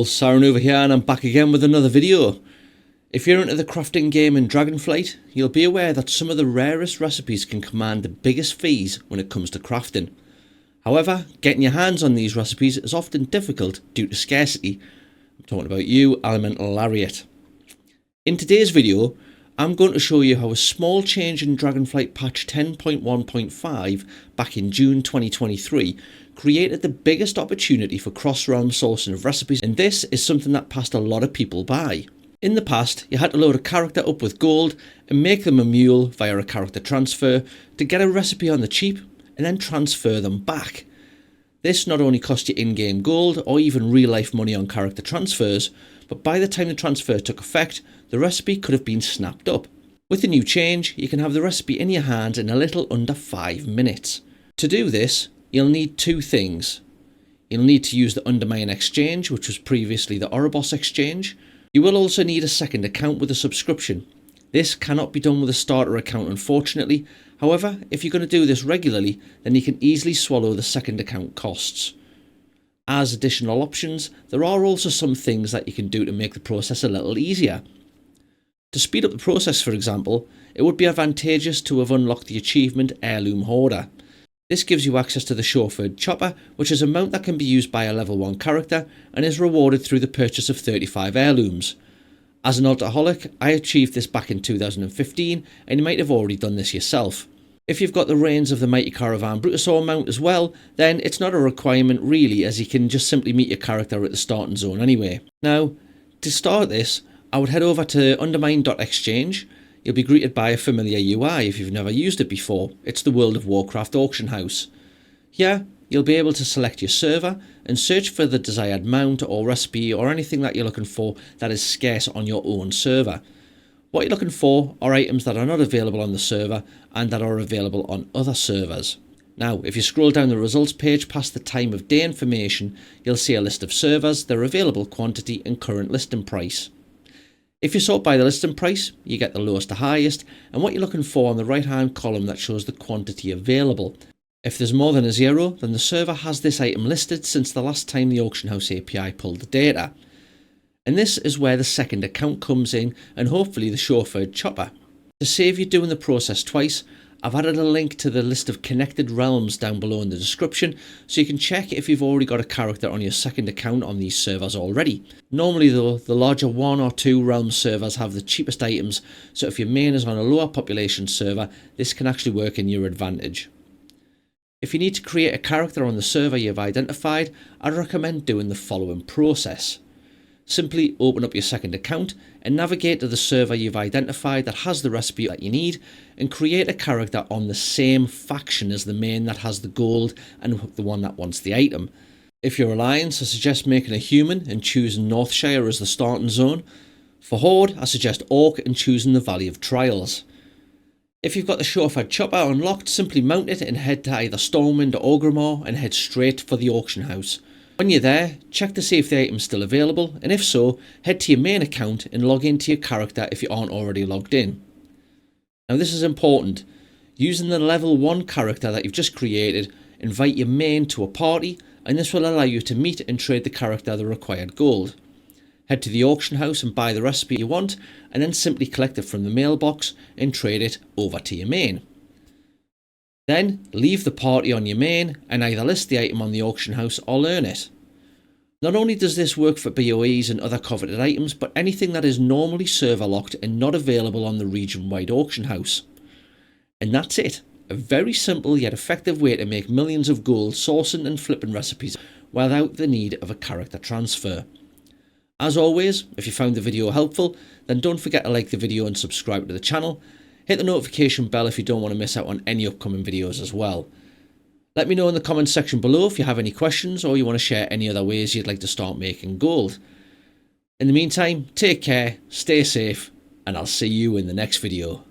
all, Sarranuva here, and I'm back again with another video. If you're into the crafting game in Dragonflight, you'll be aware that some of the rarest recipes can command the biggest fees when it comes to crafting. However, getting your hands on these recipes is often difficult due to scarcity. I'm talking about you, Elemental Lariat. In today's video, I'm going to show you how a small change in Dragonflight patch 10.1.5 back in June 2023 created the biggest opportunity for cross-realm sourcing of recipes, and this is something that passed a lot of people by. In the past, you had to load a character up with gold and make them a mule via a character transfer to get a recipe on the cheap and then transfer them back. This not only cost you in-game gold or even real-life money on character transfers, but by the time the transfer took effect, the recipe could have been snapped up. With the new change, you can have the recipe in your hands in a little under 5 minutes. To do this, you'll need two things. You'll need to use the Undermine exchange, which was previously the Oribos exchange. You will also need a second account with a subscription. This cannot be done with a starter account, unfortunately. However, if you're going to do this regularly, then you can easily swallow the second account costs. As additional options, there are also some things that you can do to make the process a little easier. To speed up the process, for example, it would be advantageous to have unlocked the achievement Heirloom Hoarder. This gives you access to the chauffeured chopper, which is a mount that can be used by a level 1 character and is rewarded through the purchase of 35 heirlooms. As an alcoholic, I achieved this back in 2015, and you might have already done this yourself. If you've got the reins of the Mighty Caravan Brutosaur mount as well, then it's not a requirement really, as you can just simply meet your character at the starting zone anyway. Now, to start this, I would head over to undermine.exchange. You'll be greeted by a familiar UI if you've never used it before. It's the World of Wacraft auction house. Here, you'll be able to select your server and search for the desired mount or recipe or anything that you're looking for that is scarce on your own server. What you're looking for are items that are not available on the server and that are available on other servers. Now, if you scroll down the results page past the time of day information, you'll see a list of servers, their available quantity and current listing price. If you sort by the listing price, you get the lowest to highest, and what you're looking for on the right hand column that shows the quantity available. If there's more than a 0, then the server has this item listed since the last time the Auction House API pulled the data. And this is where the second account comes in, and hopefully the chauffeured chopper. To save you doing the process twice, I've added a link to the list of connected realms down below in the description, so you can check if you've already got a character on your second account on these servers already. Normally though, the larger 1 or 2 realm servers have the cheapest items, so if your main is on a lower population server, this can actually work in your advantage. If you need to create a character on the server you've identified, I'd recommend doing the following process. Simply open up your second account and navigate to the server you've identified that has the recipe that you need and create a character on the same faction as the main that has the gold and the one that wants the item. If you're Alliance, I suggest making a human and choosing Northshire as the starting zone. For Horde, I suggest Orc and choosing the Valley of Trials. If you've got the chauffeured chopper unlocked, simply mount it and head to either Stormwind or Orgrimmar and head straight for the auction house. When you're there, check to see if the item's still available, and if so, head to your main account and log into your character if you aren't already logged in. Now this is important. Using the level 1 character that you've just created, invite your main to a party, and this will allow you to meet and trade the character the required gold. Head to the auction house and buy the recipe you want, and then simply collect it from the mailbox and trade it over to your main. Then, leave the party on your main and either list the item on the auction house or learn it. Not only does this work for BOEs and other coveted items, but anything that is normally server locked and not available on the region-wide auction house. And that's it. A very simple yet effective way to make millions of gold sourcing and flipping recipes without the need of a character transfer. As always, if you found the video helpful, then don't forget to like the video and subscribe to the channel. Hit the notification bell if you don't want to miss out on any upcoming videos as well. Let me know in the comments section below if you have any questions or you want to share any other ways you'd like to start making gold. In the meantime, take care, stay safe, and I'll see you in the next video.